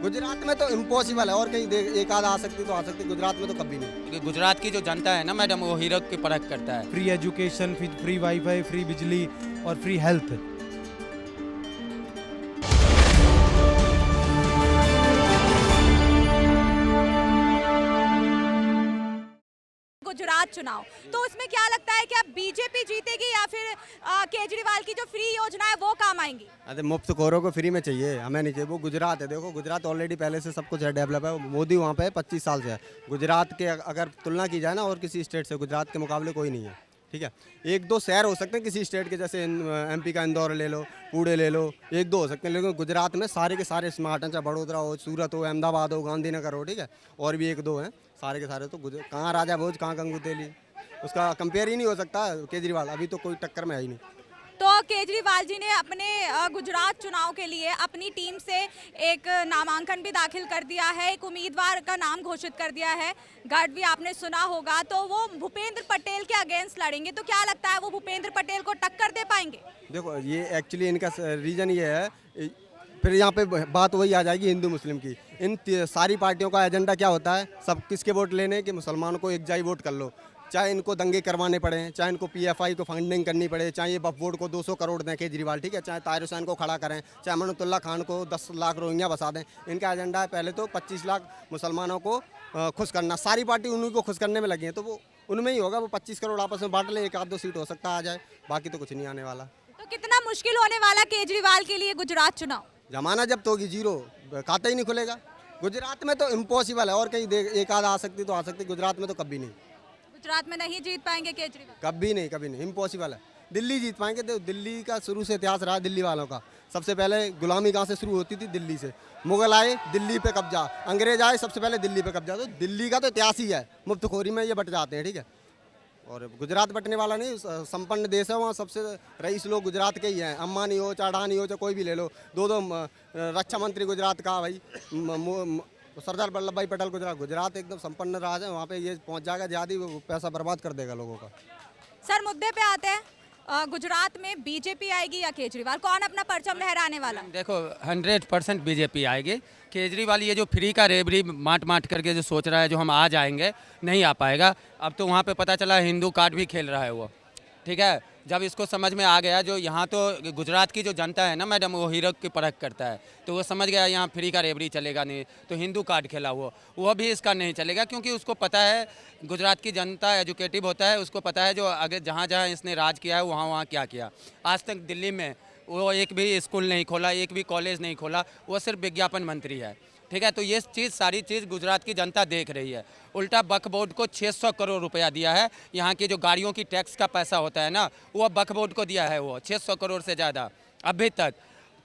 गुजरात में तो इम्पॉसिबल है, और कहीं एक आध आ सकती तो आ सकती, गुजरात में तो कभी नहीं। क्योंकि गुजरात की जो जनता है ना मैडम, वो हीरो की परख करता है। Free education, free wifi, free बिजली और फ्री हेल्थ। गुजरात चुनाव, तो उसमें क्या लगता है कि अब बीजेपी जीतेगी या फिर केजरीवाल की जो फ्री योजना है वो काम आएंगी? अरे मुफ्त खोरों को फ्री में चाहिए, हमें नहीं चाहिए। वो गुजरात है, देखो गुजरात ऑलरेडी पहले से सब कुछ है, डेवलप है। मोदी वहाँ पे 25 साल से है। गुजरात के अगर तुलना की जाए ना और किसी स्टेट से, गुजरात के मुकाबले कोई नहीं है। ठीक है, एक दो शहर हो सकते हैं किसी स्टेट के, जैसे एमपी का इंदौर ले लो, पुणे ले लो, एक दो हो सकते हैं, लेकिन गुजरात में सारे के सारे स्मार्ट हैं, चाहे बड़ोदरा हो, सूरत हो, अहमदाबाद हो, गांधीनगर हो। ठीक है, और भी एक दो हैं, सारे के सारे तो कहाँ राजा भोज, कहाँ गंगू तेली, उसका कंपेयर ही नहीं हो सकता। केजरीवाल अभी तो कोई टक्कर में है ही नहीं। तो केजरीवाल जी ने अपने गुजरात चुनाव के लिए अपनी टीम से एक नामांकन भी दाखिल कर दिया है, एक उम्मीदवार का नाम घोषित कर दिया है। गढ़वी आपने सुना होगा, तो वो भूपेंद्र पटेल के अगेंस्ट लड़ेंगे। तो क्या लगता है वो भूपेंद्र पटेल को टक्कर दे पाएंगे? देखो ये एक्चुअली इनका रीज़न ये है, फिर यहाँ पे बात वही आ जाएगी हिंदू मुस्लिम की। इन सारी पार्टियों का एजेंडा क्या होता है, सब किसके वोट लेने कि मुसलमानों को एकजाई वोट कर लो, चाहे इनको दंगे करवाने पड़े, चाहे इनको पीएफआई को फंडिंग करनी पड़े, चाहे ये वक्फ बोर्ड को 200 करोड़ दें केजरीवाल, ठीक है, चाहे ताहिर हुसैन को खड़ा करें, चाहे अमानुल्लाह खान को 10 लाख रोहिंग्या बसा दें। इनका एजेंडा है पहले तो 25 लाख मुसलमानों को खुश करना। सारी पार्टी उन्हीं को खुश करने में लगी है, तो वो उनमें ही होगा। वो 25 करोड़ आपस में बांट ले, एक आध दो सीट हो सकता आ जाए, बाकी तो कुछ नहीं आने वाला। तो कितना मुश्किल होने वाला केजरीवाल के लिए गुजरात चुनाव? जमाना जब तो होगी जीरो, खाता ही नहीं खुलेगा। गुजरात में तो इम्पॉसिबल है, और कहीं एक आध आ सकती तो आ सकती, गुजरात में तो कभी नहीं। गुजरात में नहीं जीत पाएंगे केजरीवाल? कभी नहीं, कभी नहीं, इम्पॉसिबल है। दिल्ली जीत पाएंगे। देखो दिल्ली का शुरू से इतिहास रहा, दिल्ली वालों का। सबसे पहले गुलामी कहाँ से शुरू होती थी? दिल्ली से। मुगल आए, दिल्ली पे कब्जा, अंग्रेज आए, सबसे पहले दिल्ली पे कब्जा। तो दिल्ली का तो इतिहास ही है, मुफ्तखोरी में ये बट जाते हैं। ठीक है, और गुजरात बटने वाला नहीं, संपन्न देश है, वहाँ सबसे रईस लोग गुजरात के ही हैं। अम्बानी हो, चाहे अडानी हो, चाहे कोई भी ले लो। दो रक्षा मंत्री गुजरात का भाई, सरदार वल्लभ भाई पटेल गुजरात एकदम संपन्न राज है। वहाँ पे ये पहुँच जाएगा, ज़्यादा पैसा बर्बाद कर देगा लोगों का। सर मुद्दे पे आते हैं, गुजरात में बीजेपी आएगी या केजरीवाल, कौन अपना परचम लहराने वाला? देखो 100% बीजेपी आएगी। केजरीवाल ये जो फ्री का रेबरी माट करके जो सोच रहा है, जो हम आ जाएंगे, नहीं आ पाएगा। अब तो वहाँ पे पता चला हिंदू कार्ड भी खेल रहा है वो। ठीक है, जब इसको समझ में आ गया, जो यहाँ तो गुजरात की जो जनता है ना मैडम, वो हीरो की परख करता है, तो वो समझ गया यहाँ फ्री का रेबड़ी चलेगा नहीं, तो हिंदू कार्ड खेला वो भी इसका नहीं चलेगा। क्योंकि उसको पता है गुजरात की जनता एजुकेटिव होता है, उसको पता है जो अगर जहाँ जहाँ इसने राज किया है वहाँ क्या किया। आज तक दिल्ली में वो एक भी स्कूल नहीं खोला, एक भी कॉलेज नहीं खोला, वो सिर्फ विज्ञापन मंत्री है। ठीक है, तो ये चीज़ सारी चीज़ गुजरात की जनता देख रही है। उल्टा वक्फ बोर्ड को 600 करोड़ रुपया दिया है। यहाँ की जो गाड़ियों की टैक्स का पैसा होता है ना, वो वक्फ बोर्ड को दिया है, वो 600 करोड़ से ज़्यादा अभी तक।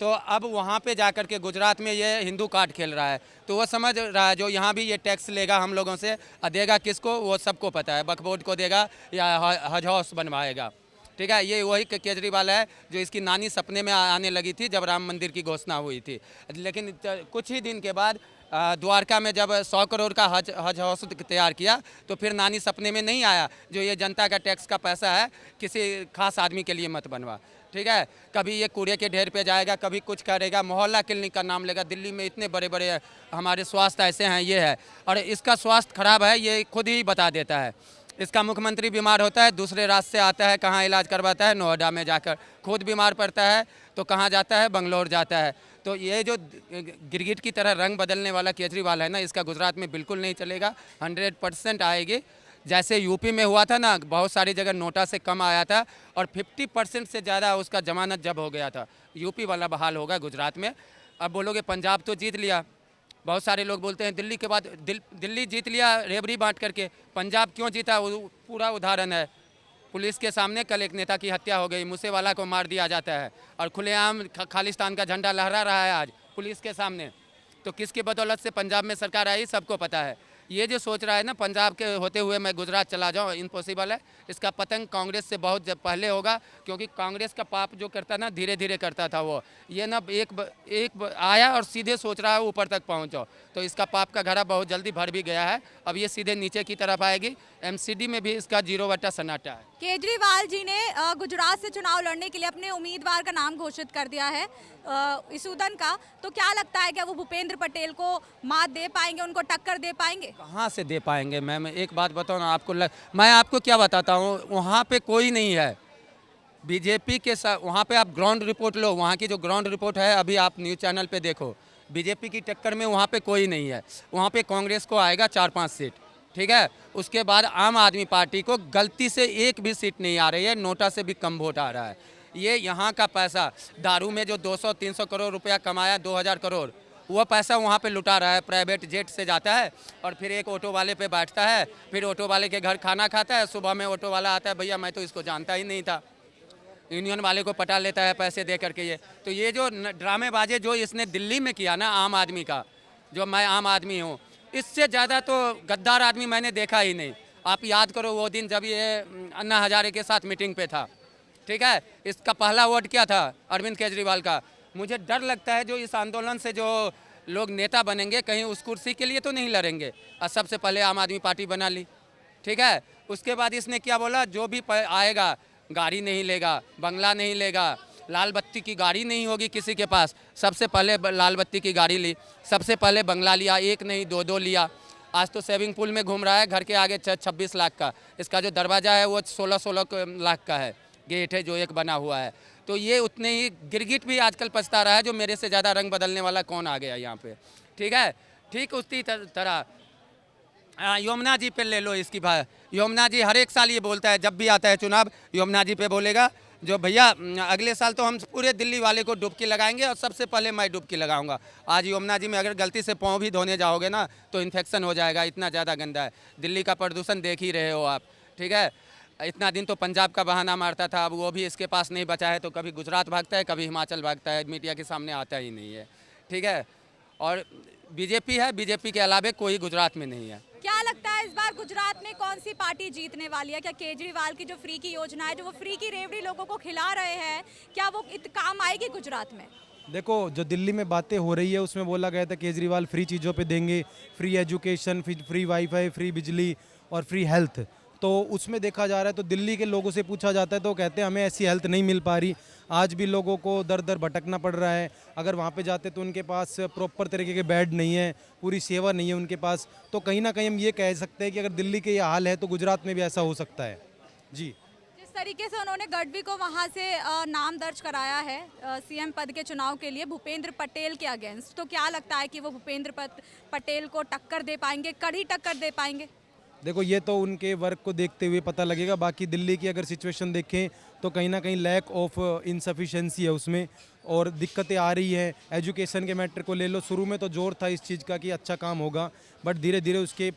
तो अब वहाँ पे जा कर के गुजरात में ये हिंदू कार्ड खेल रहा है, तो वो समझ रहा है जो यहाँ भी ये टैक्स लेगा हम लोगों से, देगा किसको, वो सबको पता है, वक्फ बोर्ड को देगा या हज हाउस बनवाएगा। ठीक है, ये वही केजरीवाल है जो इसकी नानी सपने में आने लगी थी जब राम मंदिर की घोषणा हुई थी। लेकिन कुछ ही दिन के बाद द्वारका में जब 100 करोड़ का हज हाउस तैयार किया, तो फिर नानी सपने में नहीं आया जो ये जनता का टैक्स का पैसा है, किसी खास आदमी के लिए मत बनवा। ठीक है, कभी ये कूड़े के ढेर पे जाएगा, कभी कुछ करेगा, मोहल्ला क्लिनिक का नाम लेगा। दिल्ली में इतने बड़े बड़े हमारे स्वास्थ्य ऐसे हैं, ये है, और इसका स्वास्थ्य खराब है, ये खुद ही बता देता है। इसका मुख्यमंत्री बीमार होता है, दूसरे राज्य से आता है, कहाँ इलाज करवाता है? नोएडा में जाकर। खुद बीमार पड़ता है तो कहाँ जाता है? बंगलोर जाता है। तो ये जो गिरगिट की तरह रंग बदलने वाला केजरीवाल है ना, इसका गुजरात में बिल्कुल नहीं चलेगा। 100% आएगी। जैसे यूपी में हुआ था ना, बहुत सारी जगह नोटा से कम आया था और 50% से ज़्यादा उसका जमानत जब हो गया था। यूपी वाला बहाल होगा गुजरात में। अब बोलोगे पंजाब तो जीत लिया, बहुत सारे लोग बोलते हैं दिल्ली के बाद दिल्ली जीत लिया रेबड़ी बांट करके, पंजाब क्यों जीता? वो पूरा उदाहरण है। पुलिस के सामने कल एक नेता की हत्या हो गई, मूसेवाला को मार दिया जाता है, और खुलेआम खालिस्तान का झंडा लहरा रहा है आज पुलिस के सामने। तो किसकी बदौलत से पंजाब में सरकार आई, सबको पता है। ये जो सोच रहा है ना पंजाब के होते हुए मैं गुजरात चला जाऊँ, इम्पॉसिबल है। इसका पतन कांग्रेस से बहुत पहले होगा, क्योंकि कांग्रेस का पाप जो करता ना, धीरे धीरे करता था वो। ये ना एक आया और सीधे सोच रहा है ऊपर तक पहुँचो, तो इसका पाप का घड़ा बहुत जल्दी भर भी गया है। अब ये सीधे नीचे की तरफ आएगी। एमसीडी में भी इसका 0 बटा सन्नाटा है। केजरीवाल जी ने गुजरात से चुनाव लड़ने के लिए अपने उम्मीदवार का नाम घोषित कर दिया है इसुदन का। तो क्या लगता है कि वो भूपेंद्र पटेल को मात दे पाएंगे, उनको टक्कर दे पाएंगे? कहाँ से दे पाएंगे मैम, एक बात बताओ ना आपको मैं आपको क्या बताता हूँ, वहाँ पे कोई नहीं है बीजेपी के साथ। वहाँ पे आप ग्राउंड रिपोर्ट लो, वहाँ की जो ग्राउंड रिपोर्ट है अभी आप न्यूज़ चैनल पे देखो, बीजेपी की टक्कर में वहाँ पे कोई नहीं है। वहाँ पे कांग्रेस को आएगा 4-5 सीट, ठीक है। उसके बाद आम आदमी पार्टी को गलती से एक भी सीट नहीं आ रही है, नोटा से भी कम वोट आ रहा है। ये यहाँ का पैसा दारू में जो 200-300 करोड़ रुपया कमाया, 2000 करोड़, वो पैसा वहाँ पे लुटा रहा है। प्राइवेट जेट से जाता है और फिर एक ऑटो वाले पे बैठता है, फिर ऑटो वाले के घर खाना खाता है। सुबह में ऑटो वाला आता है, भैया मैं तो इसको जानता ही नहीं था, यूनियन वाले को पटा लेता है पैसे दे करके। ये जो ड्रामेबाजी जो इसने दिल्ली में किया ना आम आदमी का, जो मैं आम आदमी हूँ, इससे ज़्यादा तो गद्दार आदमी मैंने देखा ही नहीं। आप याद करो वो दिन जब ये अन्ना हजारे के साथ मीटिंग पे था, ठीक है। इसका पहला वोट क्या था? अरविंद केजरीवाल का। मुझे डर लगता है जो इस आंदोलन से जो लोग नेता बनेंगे, कहीं उस कुर्सी के लिए तो नहीं लड़ेंगे। और सबसे पहले आम आदमी पार्टी बना ली, ठीक है। उसके बाद इसने क्या बोला, जो भी आएगा गाड़ी नहीं लेगा, बंगला नहीं लेगा, लाल बत्ती की गाड़ी नहीं होगी किसी के पास। सबसे पहले लाल बत्ती की गाड़ी ली, सबसे पहले बंगला लिया, एक नहीं 2-2 लिया। आज तो स्विमिंग पूल में घूम रहा है, घर के आगे 26 लाख का। इसका जो दरवाज़ा है वो 16-16 लाख का है, गेट है जो एक बना हुआ है। तो ये उतने ही गिरगिट भी आजकल पछता रहा है, जो मेरे से ज़्यादा रंग बदलने वाला कौन आ गया यहाँ पे, ठीक है। ठीक उसी तरह यमुना जी पे ले लो इसकी बात। यमुना जी हर एक साल ये बोलता है, जब भी आता है चुनाव यमुना जी पे बोलेगा जो भैया अगले साल तो हम पूरे दिल्ली वाले को डुबकी लगाएंगे और सबसे पहले मैं डुबकी लगाऊंगा। आज यमुना जी में अगर गलती से पाँव भी धोने जाओगे ना तो इन्फेक्शन हो जाएगा, इतना ज़्यादा गंदा है। दिल्ली का प्रदूषण देख ही रहे हो आप, ठीक है। इतना दिन तो पंजाब का बहाना मारता था, अब वो भी इसके पास नहीं बचा है। तो कभी गुजरात भागता है, कभी हिमाचल भागता है, मीडिया के सामने आता ही नहीं है, ठीक है। और बीजेपी है, बीजेपी के अलावे कोई गुजरात में नहीं है। क्या लगता है इस बार गुजरात में कौन सी पार्टी जीतने वाली है? क्या केजरीवाल की जो फ्री की योजना है, जो वो फ्री की रेवड़ी लोगों को खिला रहे हैं, क्या वो काम आएगी गुजरात में? देखो, जो दिल्ली में बातें हो रही है उसमें बोला गया था केजरीवाल फ्री चीज़ों पे देंगे, free education, free wifi, free बिजली और फ्री हेल्थ। तो उसमें देखा जा रहा है, तो दिल्ली के लोगों से पूछा जाता है तो कहते हैं हमें ऐसी हेल्थ नहीं मिल पा रही। आज भी लोगों को दर दर भटकना पड़ रहा है। अगर वहाँ पे जाते तो उनके पास प्रॉपर तरीके के बेड नहीं है, पूरी सेवा नहीं है उनके पास। तो कहीं ना कहीं हम ये कह सकते हैं कि अगर दिल्ली के ये हाल है तो गुजरात में भी ऐसा हो सकता है। जी, जिस तरीके से उन्होंने गढ़वी को वहाँ से नाम दर्ज कराया है सीएम पद के चुनाव के लिए भूपेंद्र पटेल के अगेंस्ट, तो क्या लगता है कि वो भूपेंद्र पटेल को टक्कर दे पाएंगे, कड़ी टक्कर दे पाएंगे? देखो, ये तो उनके वर्क को देखते हुए पता लगेगा। बाकी दिल्ली की अगर सिचुएशन देखें तो कहीं ना कहीं लैक ऑफ इनसफिशेंसी है उसमें, और दिक्कतें आ रही है। एजुकेशन के मैटर को ले लो, शुरू में तो जोर था इस चीज़ का कि अच्छा काम होगा, बट धीरे धीरे उसके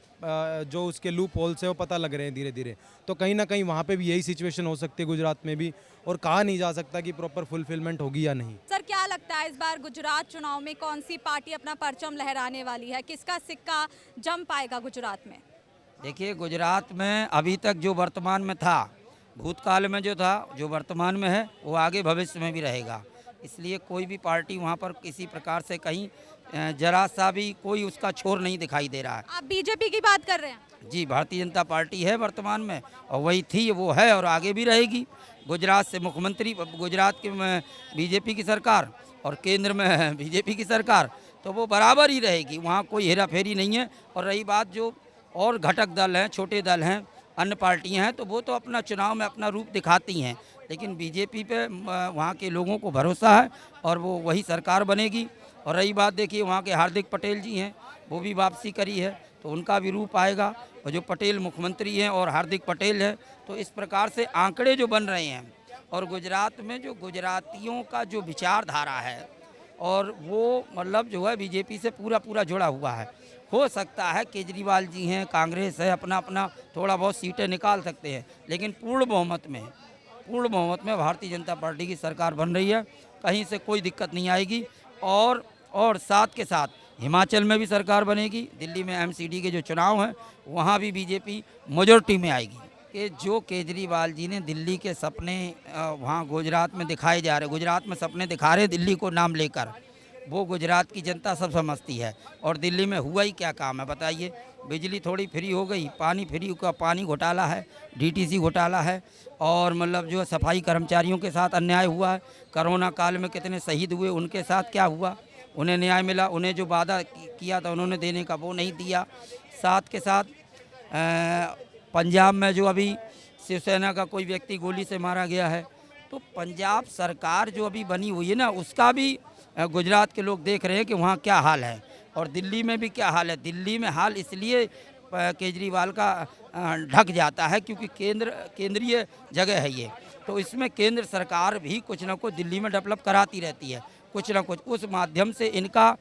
जो उसके लूप होल्स है वो पता लग रहे हैं धीरे धीरे। तो कहीं ना कहीं वहाँ पे भी यही सिचुएशन हो सकती है गुजरात में भी, और कहा नहीं जा सकता कि प्रॉपर फुलफिलमेंट होगी या नहीं। सर, क्या लगता है इस बार गुजरात चुनाव में कौन सी पार्टी अपना परचम लहराने वाली है? किसका सिक्का जम पाएगा गुजरात में? देखिए, गुजरात में अभी तक जो वर्तमान में था, भूतकाल में जो था, जो वर्तमान में है, वो आगे भविष्य में भी रहेगा। इसलिए कोई भी पार्टी वहाँ पर किसी प्रकार से कहीं जरा सा भी कोई उसका छोर नहीं दिखाई दे रहा है। आप बीजेपी की बात कर रहे हैं? जी, भारतीय जनता पार्टी है वर्तमान में, और वही थी, वो है और आगे भी रहेगी। गुजरात से मुख्यमंत्री, गुजरात के में बीजेपी की सरकार और केंद्र में बीजेपी की सरकार, तो वो बराबर ही रहेगी, वहाँ कोई हेरा फेरी नहीं है। और रही बात जो और घटक दल हैं, छोटे दल हैं, अन्य पार्टियां हैं, तो वो तो अपना चुनाव में अपना रूप दिखाती हैं, लेकिन बीजेपी पे वहाँ के लोगों को भरोसा है और वो वही सरकार बनेगी। और रही बात, देखिए, वहाँ के हार्दिक पटेल जी हैं, वो भी वापसी करी है, तो उनका भी रूप आएगा। और जो पटेल मुख्यमंत्री हैं और हार्दिक पटेल है, तो इस प्रकार से आंकड़े जो बन रहे हैं, और गुजरात में जो गुजरातियों का जो विचारधारा है, और वो मतलब जो है बीजेपी से पूरा जुड़ा हुआ है। हो सकता है केजरीवाल जी हैं, कांग्रेस है, अपना अपना थोड़ा बहुत सीटें निकाल सकते हैं, लेकिन पूर्ण बहुमत में भारतीय जनता पार्टी की सरकार बन रही है, कहीं से कोई दिक्कत नहीं आएगी। और साथ के साथ हिमाचल में भी सरकार बनेगी। दिल्ली में एमसीडी के जो चुनाव हैं वहाँ भी बीजेपी मेजॉरिटी में आएगी। कि जो केजरीवाल जी ने दिल्ली के सपने वहाँ गुजरात में दिखाए जा रहे, गुजरात में सपने दिखा रहे दिल्ली को नाम लेकर, वो गुजरात की जनता सब समझती है। और दिल्ली में हुआ ही क्या काम है बताइए? बिजली थोड़ी फ्री हो गई, पानी फ्री का पानी घोटाला है, डीटीसी घोटाला है, और मतलब जो सफाई कर्मचारियों के साथ अन्याय हुआ है। कोरोना काल में कितने शहीद हुए, उनके साथ क्या हुआ, उन्हें न्याय मिला, उन्हें जो वादा किया था उन्होंने देने का वो नहीं दिया। साथ के साथ पंजाब में जो अभी शिवसेना का कोई व्यक्ति गोली से मारा गया है, तो पंजाब सरकार जो अभी बनी हुई है ना, उसका भी गुजरात के लोग देख रहे हैं कि वहाँ क्या हाल है, और दिल्ली में भी क्या हाल है। दिल्ली में हाल इसलिए केजरीवाल का ढक जाता है क्योंकि केंद्रीय जगह है ये, तो इसमें केंद्र सरकार भी कुछ ना कुछ दिल्ली में डेवलप कराती रहती है, कुछ ना कुछ उस माध्यम से इनका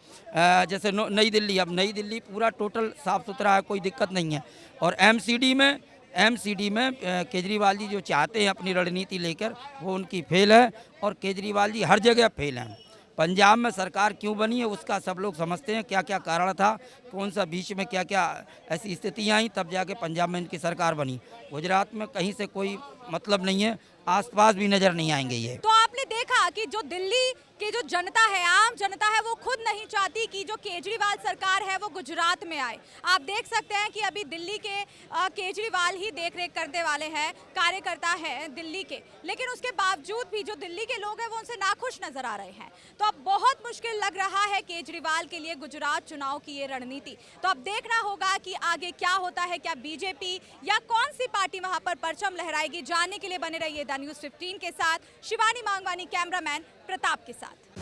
जैसे नई दिल्ली, अब नई दिल्ली पूरा टोटल साफ़ सुथरा है, कोई दिक्कत नहीं है। और एमसीडी में केजरीवाल जी जो चाहते हैं अपनी रणनीति लेकर, वो उनकी फेल है, और केजरीवाल जी हर जगह फेल हैं। पंजाब में सरकार क्यों बनी है उसका सब लोग समझते हैं, क्या क्या कारण था, कौन सा बीच में क्या क्या ऐसी स्थितियाँ आई, तब जाके पंजाब में इनकी सरकार बनी। गुजरात में कहीं से कोई मतलब नहीं है, आसपास भी नज़र नहीं आएंगे ये। तो आपने देखा कि जो दिल्ली की जो जनता है, आम जनता है, वो खुद नहीं चाहती कि जो केजरीवाल सरकार है वो गुजरात में आए। आप देख सकते हैं कि अभी दिल्ली के केजरीवाल ही देखरेख करने वाले हैं, कार्यकर्ता हैं दिल्ली के, लेकिन उसके बावजूद भी जो दिल्ली के लोग हैं वो उनसे नाखुश नजर आ रहे हैं। तो अब बहुत मुश्किल लग रहा है केजरीवाल के लिए गुजरात चुनाव की ये रणनीति। तो अब देखना होगा कि आगे क्या होता है, क्या बीजेपी या कौन सी पार्टी वहां पर परचम लहराएगी। जानने के लिए बने रहिए द न्यूज़ 15 के साथ। शिवानी मांगवानी, कैमरामैन प्रताप के साथ।